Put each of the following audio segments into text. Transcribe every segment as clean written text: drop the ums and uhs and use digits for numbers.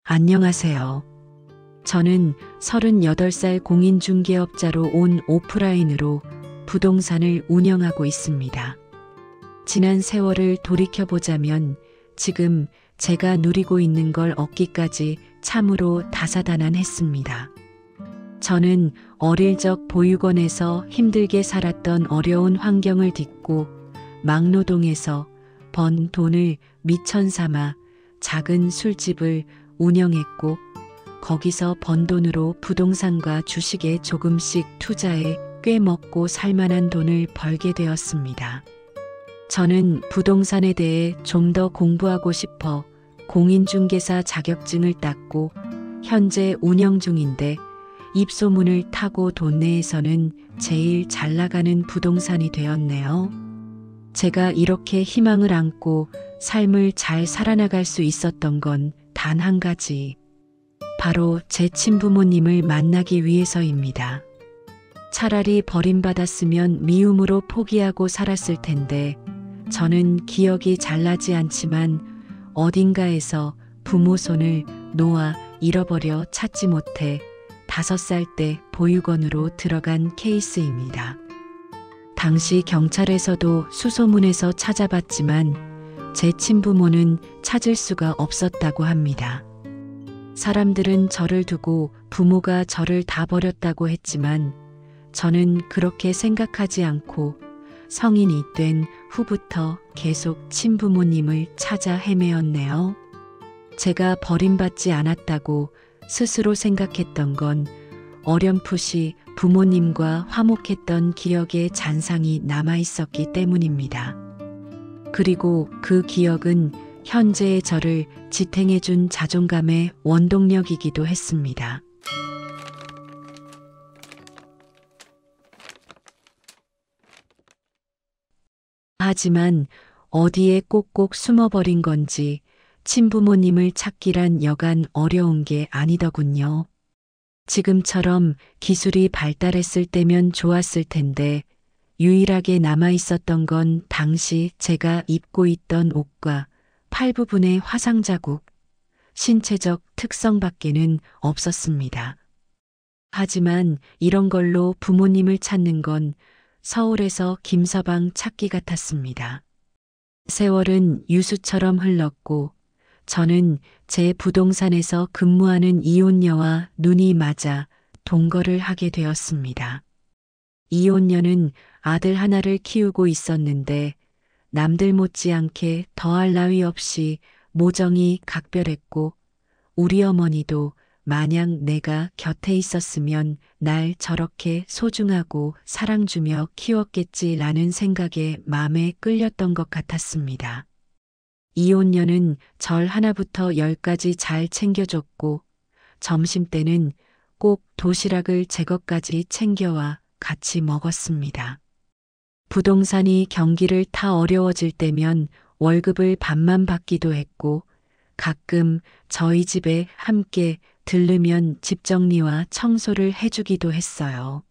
안녕하세요. 저는 38살 공인중개업자로 온 오프라인으로 부동산을 운영하고 있습니다. 지난 세월을 돌이켜보자면 지금 제가 누리고 있는 걸 얻기까지 참으로 다사다난했습니다. 저는 어릴 적 보육원에서 힘들게 살았던 어려운 환경을 딛고 막노동해서 번 돈을 미천 삼아 작은 술집을 운영했고 거기서 번 돈으로 부동산과 주식에 조금씩 투자해 꽤 먹고 살만한 돈을 벌게 되었습니다. 저는 부동산에 대해 좀 더 공부하고 싶어 공인중개사 자격증을 땄고 현재 운영 중인데 입소문을 타고 동네에서는 제일 잘 나가는 부동산이 되었네요. 제가 이렇게 희망을 안고 삶을 잘 살아나갈 수 있었던 건 단 한 가지. 바로 제 친부모님을 만나기 위해서입니다. 차라리 버림받았으면 미움으로 포기하고 살았을 텐데 저는 기억이 잘 나지 않지만 어딘가에서 부모 손을 놓아 잃어버려 찾지 못해 5살 때 보육원으로 들어간 케이스입니다. 당시 경찰에서도 수소문해서 찾아봤지만 제 친부모는 찾을 수가 없었다고 합니다. 사람들은 저를 두고 부모가 저를 다 버렸다고 했지만 저는 그렇게 생각하지 않고 성인이 된 후부터 계속 친부모님을 찾아 헤매었네요. 제가 버림받지 않았다고 스스로 생각했던 건 어렴풋이 부모님과 화목했던 기억의 잔상이 남아있었기 때문입니다. 그리고 그 기억은 현재의 저를 지탱해준 자존감의 원동력이기도 했습니다. 하지만 어디에 꼭꼭 숨어버린 건지 친부모님을 찾기란 여간 어려운 게 아니더군요. 지금처럼 기술이 발달했을 때면 좋았을 텐데 유일하게 남아있었던 건 당시 제가 입고 있던 옷과 팔 부분의 화상 자국, 신체적 특성밖에는 없었습니다. 하지만 이런 걸로 부모님을 찾는 건 서울에서 김서방 찾기 같았습니다. 세월은 유수처럼 흘렀고 저는 제 부동산에서 근무하는 이혼녀와 눈이 맞아 동거를 하게 되었습니다. 이혼녀는 아들 하나를 키우고 있었는데 남들 못지않게 더할 나위 없이 모정이 각별했고 우리 어머니도 마냥 내가 곁에 있었으면 날 저렇게 소중하고 사랑 주며 키웠겠지라는 생각에 마음에 끌렸던 것 같았습니다. 이혼녀는 절 하나부터 10까지 잘 챙겨줬고 점심때는 꼭 도시락을 제 것까지 챙겨와 같이 먹었습니다. 부동산이 경기를 타 어려워질 때면 월급을 반만 받기도 했고 가끔 저희 집에 함께 들르면 집 정리와 청소를 해주기도 했어요.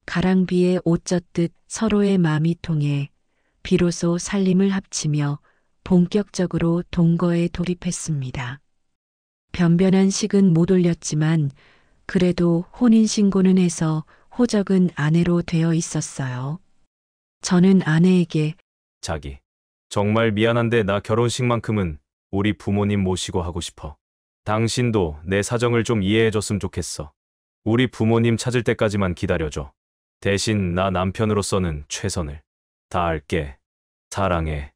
가랑비에 옷 젖듯 서로의 마음이 통해 비로소 살림을 합치며 본격적으로 동거에 돌입했습니다. 변변한 식은 못 올렸지만 그래도 혼인신고는 해서 호적은 아내로 되어 있었어요. 저는 아내에게 자기, 정말 미안한데 나 결혼식만큼은 우리 부모님 모시고 하고 싶어. 당신도 내 사정을 좀 이해해줬으면 좋겠어. 우리 부모님 찾을 때까지만 기다려줘. 대신 나 남편으로서는 최선을 다할게. 사랑해.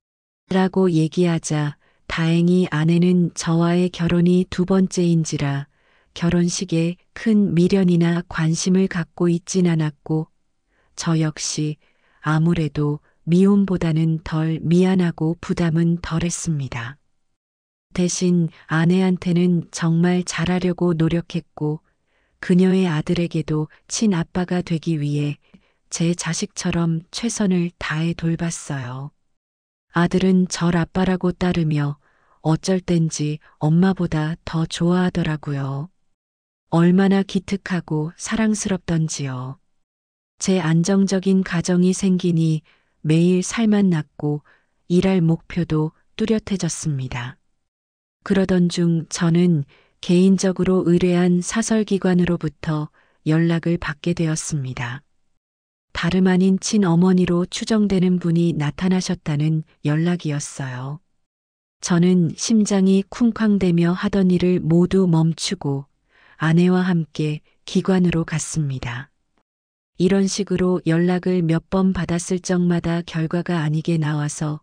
라고 얘기하자 다행히 아내는 저와의 결혼이 2번째인지라 결혼식에 큰 미련이나 관심을 갖고 있진 않았고 저 역시 아무래도 미움보다는 덜 미안하고 부담은 덜했습니다. 대신 아내한테는 정말 잘하려고 노력했고 그녀의 아들에게도 친아빠가 되기 위해 제 자식처럼 최선을 다해 돌봤어요. 아들은 절 아빠라고 따르며 어쩔 땐지 엄마보다 더 좋아하더라고요. 얼마나 기특하고 사랑스럽던지요. 제 안정적인 가정이 생기니 매일 살만 났고 일할 목표도 뚜렷해졌습니다. 그러던 중 저는 개인적으로 의뢰한 사설기관으로부터 연락을 받게 되었습니다. 다름 아닌 친어머니로 추정되는 분이 나타나셨다는 연락이었어요. 저는 심장이 쿵쾅대며 하던 일을 모두 멈추고 아내와 함께 기관으로 갔습니다. 이런 식으로 연락을 몇 번 받았을 적마다 결과가 아니게 나와서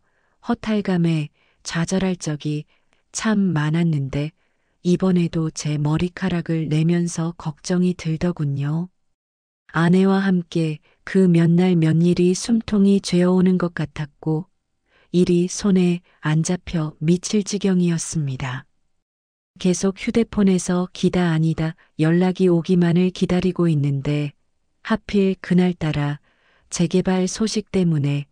허탈감에 좌절할 적이 참 많았는데 이번에도 제 머리카락을 내면서 걱정이 들더군요. 아내와 함께 그 몇 날 몇 일이 숨통이 죄어오는 것 같았고 일이 손에 안 잡혀 미칠 지경이었습니다. 계속 휴대폰에서 기다 아니다 연락이 오기만을 기다리고 있는데 하필 그날따라 재개발 소식 때문에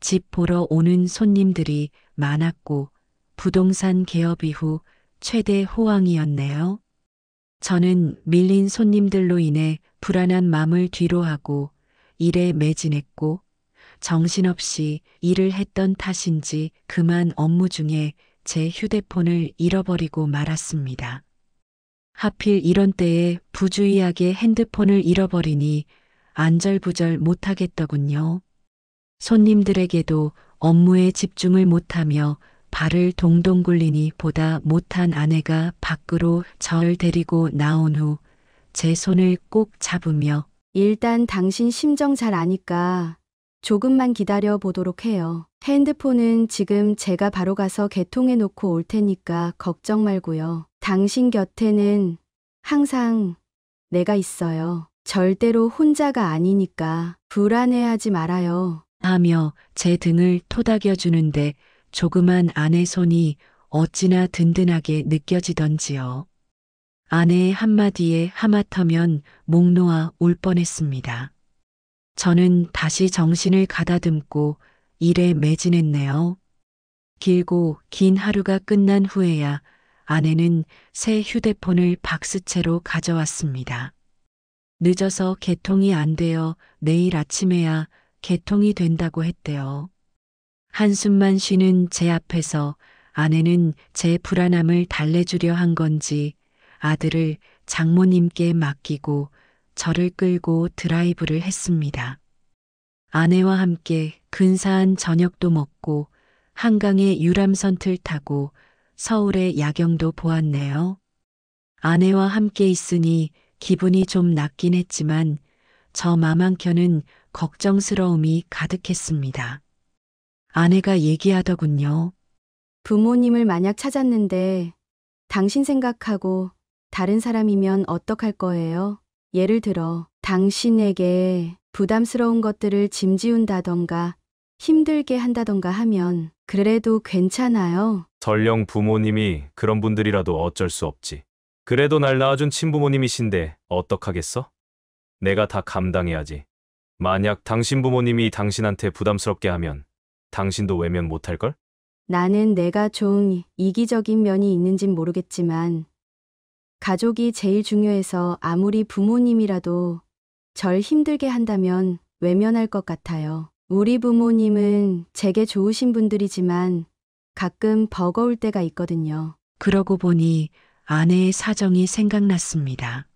집 보러 오는 손님들이 많았고 부동산 개업 이후 최대 호황이었네요. 저는 밀린 손님들로 인해 불안한 마음을 뒤로하고 일에 매진했고 정신없이 일을 했던 탓인지 그만 업무 중에 제 휴대폰을 잃어버리고 말았습니다. 하필 이런 때에 부주의하게 핸드폰을 잃어버리니 안절부절 못하겠더군요. 손님들에게도 업무에 집중을 못하며 발을 동동 굴리니 보다 못한 아내가 밖으로 절 데리고 나온 후 제 손을 꼭 잡으며 일단 당신 심정 잘 아니까 조금만 기다려 보도록 해요. 핸드폰은 지금 제가 바로 가서 개통해 놓고 올 테니까 걱정 말고요. 당신 곁에는 항상 내가 있어요. 절대로 혼자가 아니니까 불안해하지 말아요. 하며 제 등을 토닥여 주는데 조그만 아내 손이 어찌나 든든하게 느껴지던지요. 아내의 한마디에 하마터면 목 놓아 울 뻔했습니다. 저는 다시 정신을 가다듬고 일에 매진했네요. 길고 긴 하루가 끝난 후에야 아내는 새 휴대폰을 박스채로 가져왔습니다. 늦어서 개통이 안 되어 내일 아침에야 개통이 된다고 했대요. 한숨만 쉬는 제 앞에서 아내는 제 불안함을 달래주려 한 건지 아들을 장모님께 맡기고 저를 끌고 드라이브를 했습니다. 아내와 함께 근사한 저녁도 먹고 한강의 유람선틀 타고 서울의 야경도 보았네요. 아내와 함께 있으니 기분이 좀 낫긴 했지만 저 맘 한켠은 걱정스러움이 가득했습니다. 아내가 얘기하더군요. 부모님을 만약 찾았는데 당신 생각하고 다른 사람이면 어떡할 거예요? 예를 들어 당신에게 부담스러운 것들을 짐지운다던가 힘들게 한다던가 하면 그래도 괜찮아요. 설령 부모님이 그런 분들이라도 어쩔 수 없지. 그래도 날 낳아준 친부모님이신데 어떡하겠어? 내가 다 감당해야지. 만약 당신 부모님이 당신한테 부담스럽게 하면 당신도 외면 못할걸? 나는 내가 좀 이기적인 면이 있는진 모르겠지만 가족이 제일 중요해서 아무리 부모님이라도 절 힘들게 한다면 외면할 것 같아요. 우리 부모님은 제게 좋으신 분들이지만 가끔 버거울 때가 있거든요. 그러고 보니 아내의 사정이 생각났습니다.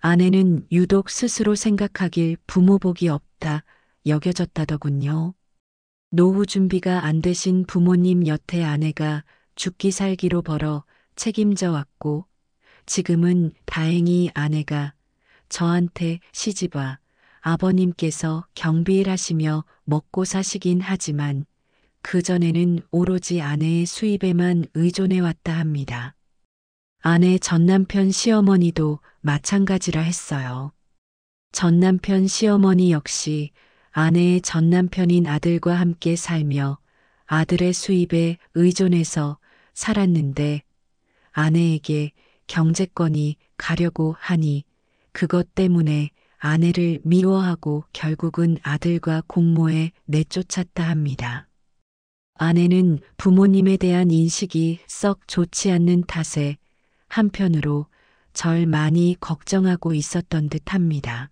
아내는 유독 스스로 생각하길 부모복이 없다 여겨졌다더군요. 노후 준비가 안 되신 부모님 여태 아내가 죽기 살기로 벌어 책임져 왔고 지금은 다행히 아내가 저한테 시집와 아버님께서 경비일 하시며 먹고 사시긴 하지만 그전에는 오로지 아내의 수입에만 의존해 왔다 합니다. 아내 전남편 시어머니도 마찬가지라 했어요. 전남편 시어머니 역시 아내의 전남편인 아들과 함께 살며 아들의 수입에 의존해서 살았는데 아내에게 경제권이 가려고 하니 그것 때문에 아내를 미워하고 결국은 아들과 공모해 내쫓았다 합니다. 아내는 부모님에 대한 인식이 썩 좋지 않는 탓에 한편으로 절 많이 걱정하고 있었던 듯 합니다.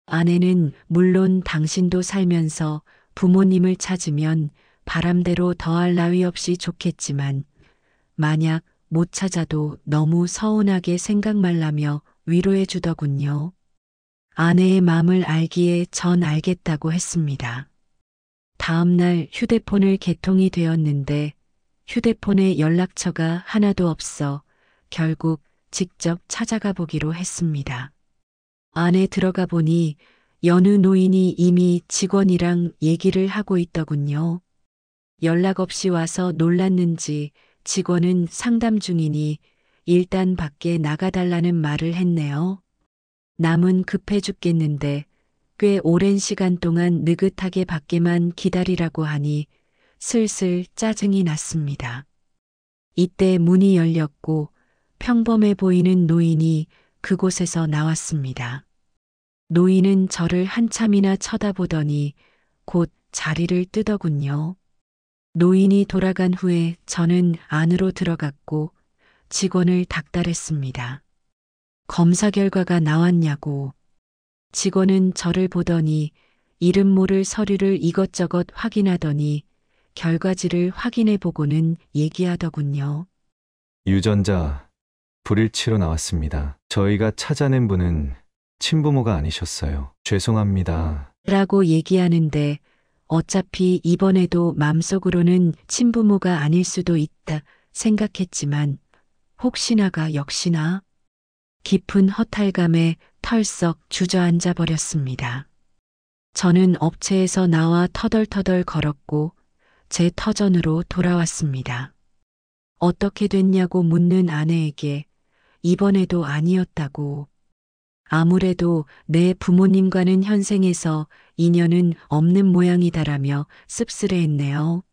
아내는 물론 당신도 살면서 부모님을 찾으면 바람대로 더할 나위 없이 좋겠지만 만약 못 찾아도 너무 서운하게 생각만 나며 위로해 주더군요. 아내의 마음을 알기에 전 알겠다고 했습니다. 다음 날 휴대폰을 개통이 되었는데 휴대폰에 연락처가 하나도 없어 결국 직접 찾아가 보기로 했습니다. 안에 들어가 보니 여느 노인이 이미 직원이랑 얘기를 하고 있더군요. 연락 없이 와서 놀랐는지 직원은 상담 중이니 일단 밖에 나가달라는 말을 했네요. 남은 급해 죽겠는데 꽤 오랜 시간 동안 느긋하게 밖에만 기다리라고 하니 슬슬 짜증이 났습니다. 이때 문이 열렸고 평범해 보이는 노인이 그곳에서 나왔습니다. 노인은 저를 한참이나 쳐다보더니 곧 자리를 뜨더군요. 노인이 돌아간 후에 저는 안으로 들어갔고 직원을 닥달했습니다. 검사 결과가 나왔냐고. 직원은 저를 보더니 이름 모를 서류를 이것저것 확인하더니 결과지를 확인해 보고는 얘기하더군요. 유전자 불일치로 나왔습니다. 저희가 찾아낸 분은 친부모가 아니셨어요. 죄송합니다. 라고 얘기하는데 어차피 이번에도 맘속으로는 친부모가 아닐 수도 있다 생각했지만 혹시나가 역시나 깊은 허탈감에 털썩 주저앉아 버렸습니다. 저는 업체에서 나와 터덜터덜 걸었고 제 터전으로 돌아왔습니다. 어떻게 됐냐고 묻는 아내에게 이번에도 아니었다고. 아무래도 내 부모님과는 현생에서 인연은 없는 모양이다라며 씁쓸해했네요.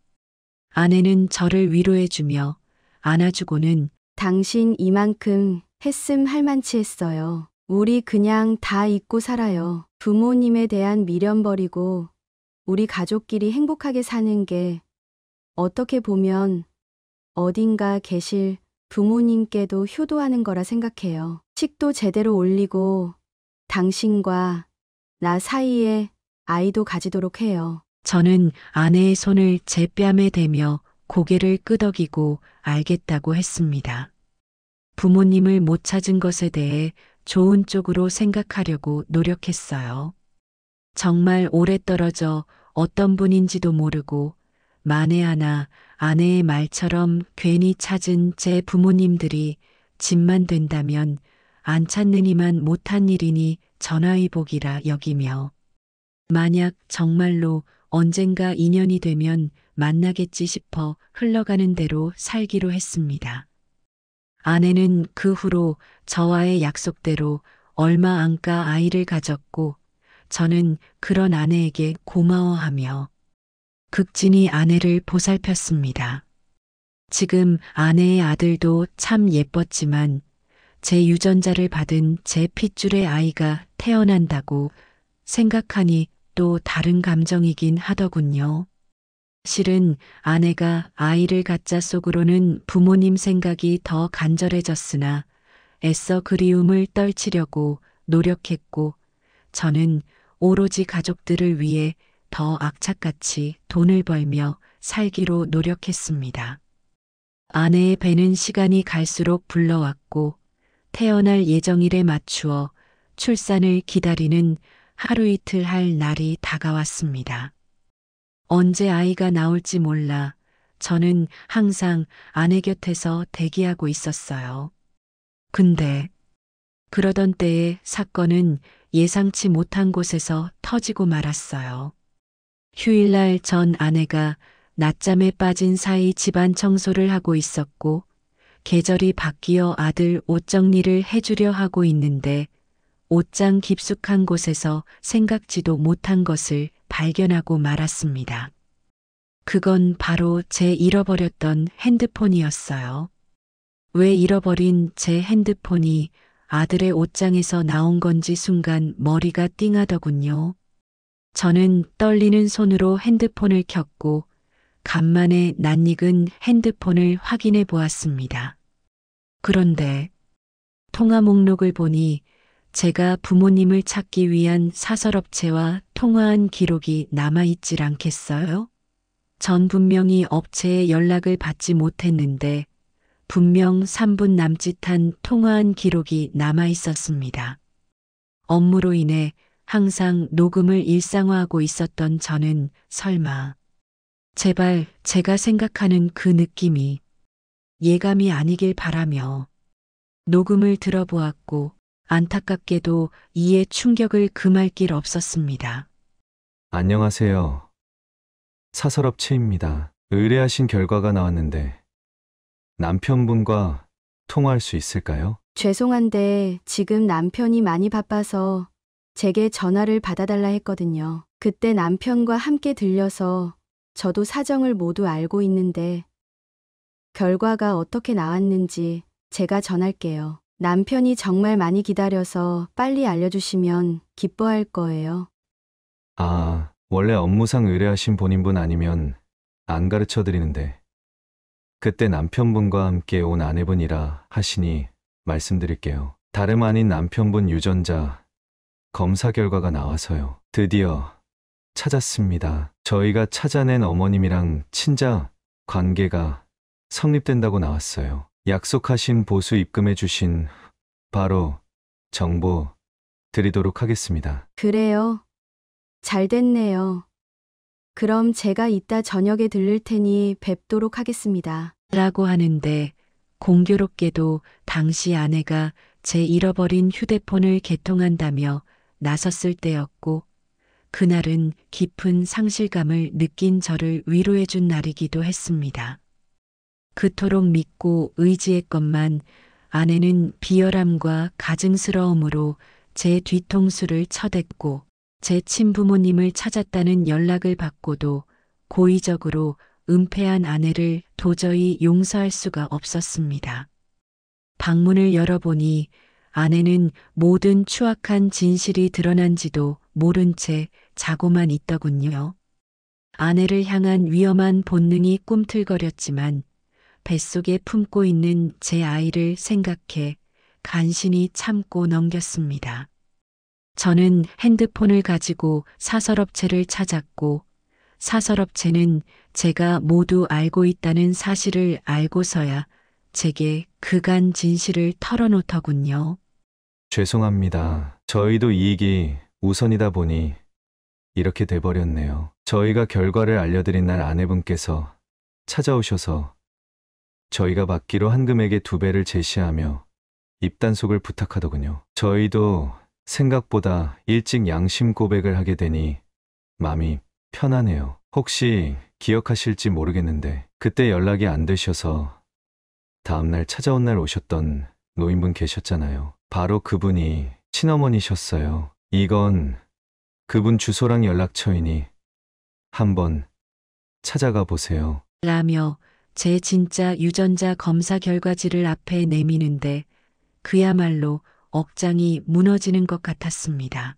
아내는 저를 위로해주며 안아주고는 당신 이만큼 했음 할만치 했어요. 우리 그냥 다 잊고 살아요. 부모님에 대한 미련 버리고 우리 가족끼리 행복하게 사는 게 어떻게 보면 어딘가 계실 부모님께도 효도하는 거라 생각해요. 식도 제대로 올리고 당신과 나 사이에 아이도 가지도록 해요. 저는 아내의 손을 제 뺨에 대며 고개를 끄덕이고 알겠다고 했습니다. 부모님을 못 찾은 것에 대해 좋은 쪽으로 생각하려고 노력했어요. 정말 오래 떨어져 어떤 분인지도 모르고 만에 하나 아내의 말처럼 괜히 찾은 제 부모님들이 집만 된다면 안 찾느니만 못한 일이니 전화위복이라 여기며 만약 정말로 언젠가 인연이 되면 만나겠지 싶어 흘러가는 대로 살기로 했습니다. 아내는 그 후로 저와의 약속대로 얼마 안가 아이를 가졌고 저는 그런 아내에게 고마워하며 극진히 아내를 보살폈습니다. 지금 아내의 아들도 참 예뻤지만 제 유전자를 받은 제 핏줄의 아이가 태어난다고 생각하니 또 다른 감정이긴 하더군요. 실은 아내가 아이를 갖자 속으로는 부모님 생각이 더 간절해졌으나 애써 그리움을 떨치려고 노력했고 저는 오로지 가족들을 위해 더 악착같이 돈을 벌며 살기로 노력했습니다. 아내의 배는 시간이 갈수록 불러왔고 태어날 예정일에 맞추어 출산을 기다리는 하루 이틀 할 날이 다가왔습니다. 언제 아이가 나올지 몰라 저는 항상 아내 곁에서 대기하고 있었어요. 근데 그러던 때에 사건은 예상치 못한 곳에서 터지고 말았어요. 휴일날 전 아내가 낮잠에 빠진 사이 집안 청소를 하고 있었고 계절이 바뀌어 아들 옷 정리를 해주려 하고 있는데 옷장 깊숙한 곳에서 생각지도 못한 것을 발견하고 말았습니다. 그건 바로 제 잃어버렸던 핸드폰이었어요. 왜 잃어버린 제 핸드폰이 아들의 옷장에서 나온 건지 순간 머리가 띵하더군요. 저는 떨리는 손으로 핸드폰을 켰고 간만에 낯익은 핸드폰을 확인해 보았습니다. 그런데 통화 목록을 보니 제가 부모님을 찾기 위한 사설업체와 통화한 기록이 남아있질 않겠어요? 전 분명히 업체에 연락을 받지 못했는데 분명 3분 남짓한 통화한 기록이 남아 있었습니다. 업무로 인해 항상 녹음을 일상화하고 있었던 저는 설마 제발 제가 생각하는 그 느낌이 예감이 아니길 바라며 녹음을 들어보았고 안타깝게도 이에 충격을 금할 길 없었습니다. 안녕하세요. 사설업체입니다. 의뢰하신 결과가 나왔는데 남편분과 통화할 수 있을까요? 죄송한데 지금 남편이 많이 바빠서 제게 전화를 받아달라 했거든요. 그때 남편과 함께 들려서 저도 사정을 모두 알고 있는데 결과가 어떻게 나왔는지 제가 전할게요. 남편이 정말 많이 기다려서 빨리 알려주시면 기뻐할 거예요. 아, 원래 업무상 의뢰하신 본인분 아니면 안 가르쳐 드리는데 그때 남편분과 함께 온 아내분이라 하시니 말씀드릴게요. 다름 아닌 남편분 유전자 검사 결과가 나와서요. 드디어 찾았습니다. 저희가 찾아낸 어머님이랑 친자 관계가 성립된다고 나왔어요. 약속하신 보수 입금해 주신 바로 정보 드리도록 하겠습니다. 그래요. 잘 됐네요. 그럼 제가 이따 저녁에 들를 테니 뵙도록 하겠습니다. 라고 하는데 공교롭게도 당시 아내가 제 잃어버린 휴대폰을 개통한다며 나섰을 때였고 그날은 깊은 상실감을 느낀 저를 위로해준 날이기도 했습니다. 그토록 믿고 의지했건만 아내는 비열함과 가증스러움으로 제 뒤통수를 쳐댔고 제 친부모님을 찾았다는 연락을 받고도 고의적으로 은폐한 아내를 도저히 용서할 수가 없었습니다. 방문을 열어보니 아내는 모든 추악한 진실이 드러난지도 모른 채 자고만 있더군요. 아내를 향한 위험한 본능이 꿈틀거렸지만 뱃속에 품고 있는 제 아이를 생각해 간신히 참고 넘겼습니다. 저는 핸드폰을 가지고 사설업체를 찾았고 사설업체는 제가 모두 알고 있다는 사실을 알고서야 제게 그간 진실을 털어놓더군요. 죄송합니다. 저희도 이익이 우선이다 보니 이렇게 돼버렸네요. 저희가 결과를 알려드린 날 아내분께서 찾아오셔서 저희가 받기로 한 금액의 2배를 제시하며 입단속을 부탁하더군요. 저희도 생각보다 일찍 양심 고백을 하게 되니 마음이 편하네요. 혹시 기억하실지 모르겠는데 그때 연락이 안 되셔서 다음날 찾아온 날 오셨던 노인분 계셨잖아요. 바로 그분이 친어머니셨어요. 이건 그분 주소랑 연락처이니 한번 찾아가 보세요. 라며 제 진짜 유전자 검사 결과지를 앞에 내미는데 그야말로 억장이 무너지는 것 같았습니다.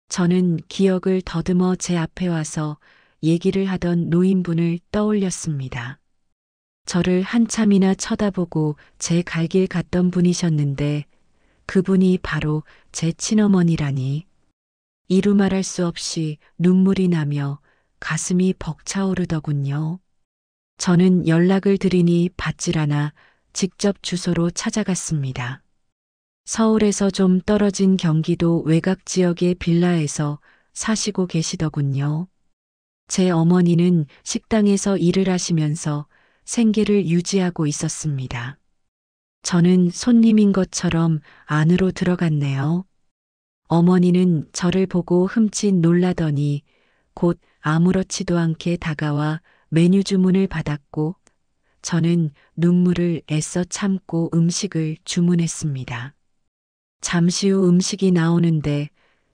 저는 기억을 더듬어 제 앞에 와서 얘기를 하던 노인분을 떠올렸습니다. 저를 한참이나 쳐다보고 제 갈 길 갔던 분이셨는데 그분이 바로 제 친어머니라니 이루 말할 수 없이 눈물이 나며 가슴이 벅차오르더군요. 저는 연락을 드리니 받질 않아 직접 주소로 찾아갔습니다. 서울에서 좀 떨어진 경기도 외곽 지역의 빌라에서 사시고 계시더군요. 제 어머니는 식당에서 일을 하시면서 생계를 유지하고 있었습니다. 저는 손님인 것처럼 안으로 들어갔네요. 어머니는 저를 보고 흠칫 놀라더니 곧 아무렇지도 않게 다가와 메뉴 주문을 받았고 저는 눈물을 애써 참고 음식을 주문했습니다. 잠시 후 음식이 나오는데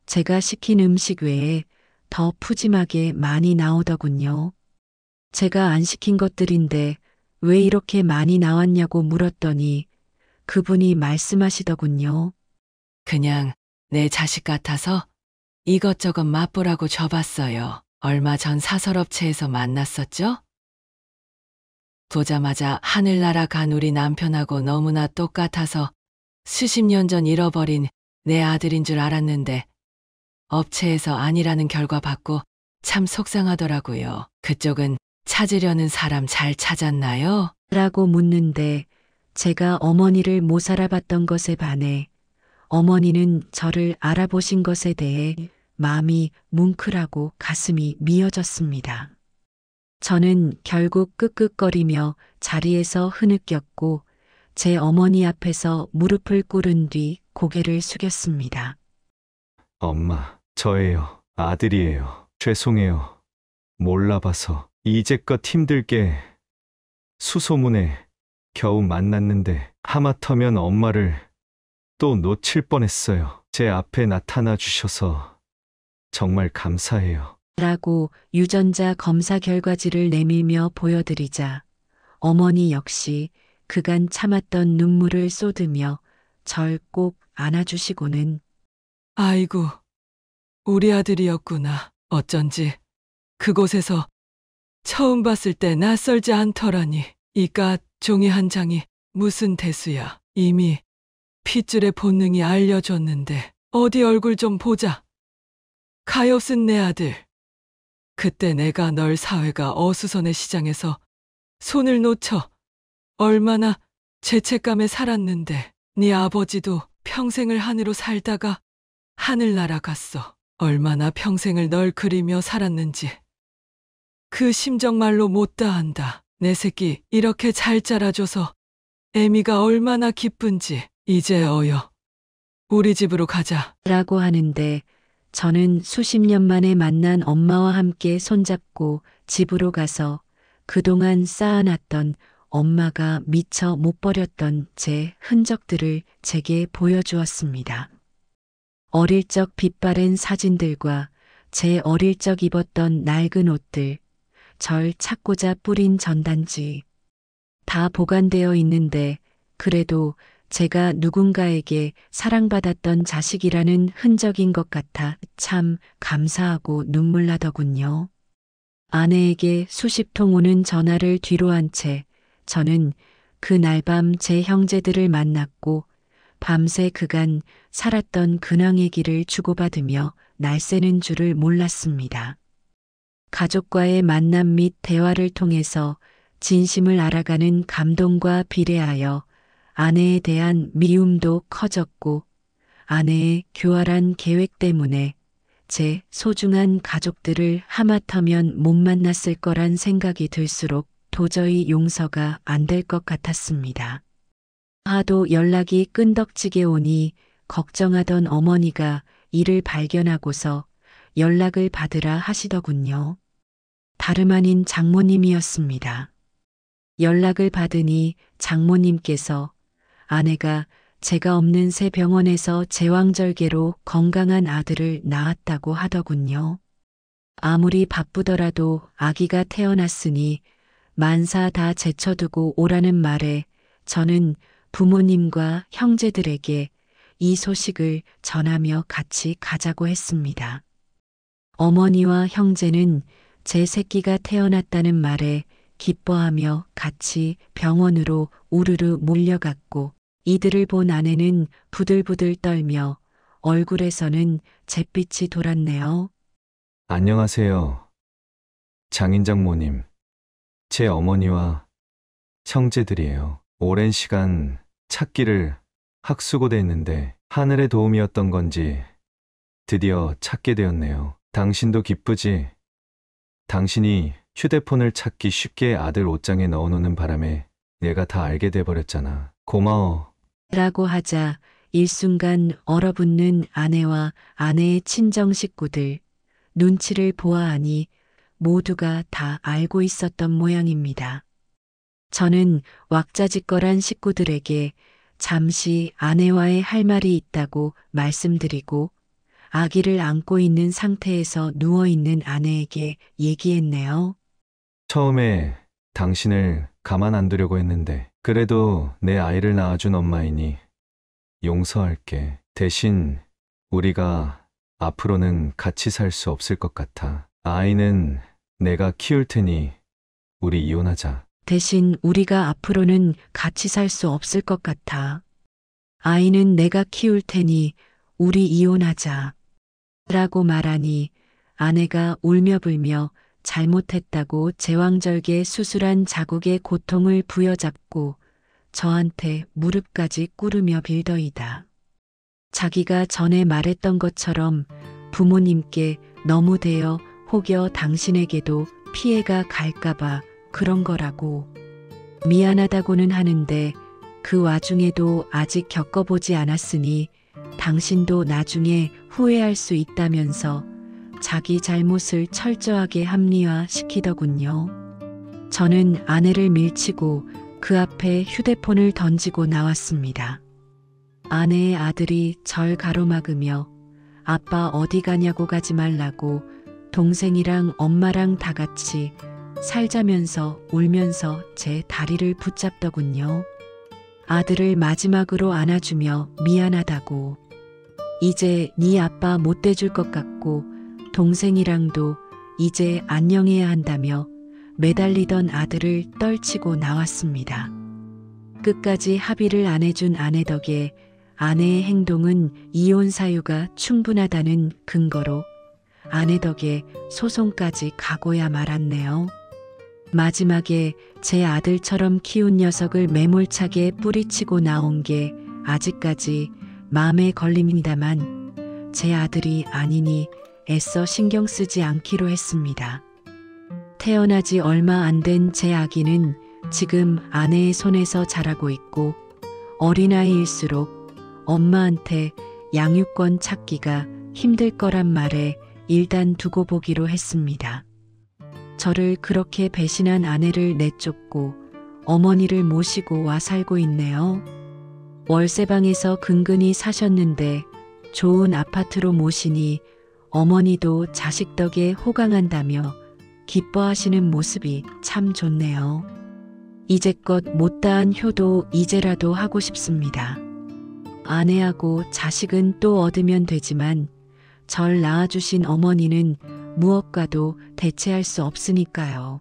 제가 시킨 음식 외에 더 푸짐하게 많이 나오더군요. 제가 안 시킨 것들인데 왜 이렇게 많이 나왔냐고 물었더니 그분이 말씀하시더군요. 그냥 내 자식 같아서 이것저것 맛보라고 줘봤어요. 얼마 전 사설업체에서 만났었죠? 보자마자 하늘나라 간 우리 남편하고 너무나 똑같아서 수십 년 전 잃어버린 내 아들인 줄 알았는데 업체에서 아니라는 결과 받고 참 속상하더라고요. 그쪽은 찾으려는 사람 잘 찾았나요? 라고 묻는데 제가 어머니를 못 알아봤던 것에 반해 어머니는 저를 알아보신 것에 대해 마음이 뭉클하고 가슴이 미어졌습니다. 저는 결국 끄끄거리며 자리에서 흐느꼈고 제 어머니 앞에서 무릎을 꿇은 뒤 고개를 숙였습니다. 엄마, 저예요. 아들이에요. 죄송해요. 몰라봐서 이제껏 힘들게 수소문에 겨우 만났는데 하마터면 엄마를 또 놓칠 뻔했어요. 제 앞에 나타나 주셔서 정말 감사해요. 라고 유전자 검사 결과지를 내밀며 보여드리자 어머니 역시 그간 참았던 눈물을 쏟으며 절 꼭 안아주시고는 아이고, 우리 아들이었구나. 어쩐지 그곳에서 처음 봤을 때 낯설지 않더라니. 이깟 종이 한 장이 무슨 대수야. 이미 핏줄의 본능이 알려줬는데 어디 얼굴 좀 보자. 가엾은 내 아들. 그때 내가 널 사회가 어수선의 시장에서 손을 놓쳐 얼마나 죄책감에 살았는데 네 아버지도 평생을 하늘로 살다가 하늘 날아갔어. 얼마나 평생을 널 그리며 살았는지 그 심정 말로 못 다한다. 내 새끼 이렇게 잘 자라줘서 애미가 얼마나 기쁜지. 이제 어여 우리 집으로 가자. 라고 하는데 저는 수십 년 만에 만난 엄마와 함께 손잡고 집으로 가서 그동안 쌓아놨던 엄마가 미처 못 버렸던 제 흔적들을 제게 보여주었습니다. 어릴 적 빛바랜 사진들과 제 어릴 적 입었던 낡은 옷들, 절 찾고자 뿌린 전단지, 다 보관되어 있는데 그래도 제가 누군가에게 사랑받았던 자식이라는 흔적인 것 같아 참 감사하고 눈물 나더군요. 아내에게 수십 통 오는 전화를 뒤로 한 채 저는 그날 밤 제 형제들을 만났고 밤새 그간 살았던 근황 얘기를 주고받으며 날새는 줄을 몰랐습니다. 가족과의 만남 및 대화를 통해서 진심을 알아가는 감동과 비례하여 아내에 대한 미움도 커졌고 아내의 교활한 계획 때문에 제 소중한 가족들을 하마터면 못 만났을 거란 생각이 들수록 도저히 용서가 안 될 것 같았습니다. 하도 연락이 끈덕지게 오니 걱정하던 어머니가 이를 발견하고서 연락을 받으라 하시더군요. 다름 아닌 장모님이었습니다. 연락을 받으니 장모님께서 아내가 제가 없는 새 병원에서 제왕절개로 건강한 아들을 낳았다고 하더군요. 아무리 바쁘더라도 아기가 태어났으니 만사 다 제쳐두고 오라는 말에 저는 부모님과 형제들에게 이 소식을 전하며 같이 가자고 했습니다. 어머니와 형제는 제 새끼가 태어났다는 말에 기뻐하며 같이 병원으로 우르르 몰려갔고 이들을 본 아내는 부들부들 떨며 얼굴에서는 잿빛이 돌았네요. 안녕하세요. 장인장모님. 제 어머니와 형제들이에요. 오랜 시간 찾기를 학수고대했는데 하늘의 도움이었던 건지 드디어 찾게 되었네요. 당신도 기쁘지? 당신이 휴대폰을 찾기 쉽게 아들 옷장에 넣어놓는 바람에 내가 다 알게 돼버렸잖아. 고마워. 라고 하자 일순간 얼어붙는 아내와 아내의 친정 식구들 눈치를 보아하니 모두가 다 알고 있었던 모양입니다. 저는 왁자지껄한 식구들에게 잠시 아내와의 할 말이 있다고 말씀드리고 아기를 안고 있는 상태에서 누워있는 아내에게 얘기했네요. 처음에 당신을 가만 안 두려고 했는데 그래도 내 아이를 낳아준 엄마이니 용서할게. 대신 우리가 앞으로는 같이 살 수 없을 것 같아. 아이는 내가 키울 테니 우리 이혼하자. 대신 우리가 앞으로는 같이 살 수 없을 것 같아. 아이는 내가 키울 테니 우리 이혼하자. 라고 말하니 아내가 울며 불며 잘못했다고 제왕절개 수술한 자국의 고통을 부여잡고 저한테 무릎까지 꿇으며 빌더이다. 자기가 전에 말했던 것처럼 부모님께 너무 대여 혹여 당신에게도 피해가 갈까봐 그런 거라고. 미안하다고는 하는데 그 와중에도 아직 겪어보지 않았으니 당신도 나중에 후회할 수 있다면서 자기 잘못을 철저하게 합리화시키더군요. 저는 아내를 밀치고 그 앞에 휴대폰을 던지고 나왔습니다. 아내의 아들이 절 가로막으며 아빠 어디 가냐고 가지 말라고 동생이랑 엄마랑 다 같이 살자면서 울면서 제 다리를 붙잡더군요. 아들을 마지막으로 안아주며 미안하다고. 이제 네 아빠 못 돼줄 것 같고 동생이랑도 이제 안녕해야 한다며 매달리던 아들을 떨치고 나왔습니다. 끝까지 합의를 안 해준 아내 덕에 아내의 행동은 이혼 사유가 충분하다는 근거로 아내 덕에 소송까지 가고야 말았네요. 마지막에 제 아들처럼 키운 녀석을 매몰차게 뿌리치고 나온 게 아직까지 마음에 걸립니다만 제 아들이 아니니 애써 신경 쓰지 않기로 했습니다. 태어나지 얼마 안 된 제 아기는 지금 아내의 손에서 자라고 있고 어린아이일수록 엄마한테 양육권 찾기가 힘들 거란 말에 일단 두고 보기로 했습니다. 저를 그렇게 배신한 아내를 내쫓고 어머니를 모시고 와 살고 있네요. 월세방에서 근근히 사셨는데 좋은 아파트로 모시니 어머니도 자식 덕에 호강한다며 기뻐하시는 모습이 참 좋네요. 이제껏 못다한 효도 이제라도 하고 싶습니다. 아내하고 자식은 또 얻으면 되지만 절 낳아주신 어머니는 무엇과도 대체할 수 없으니까요.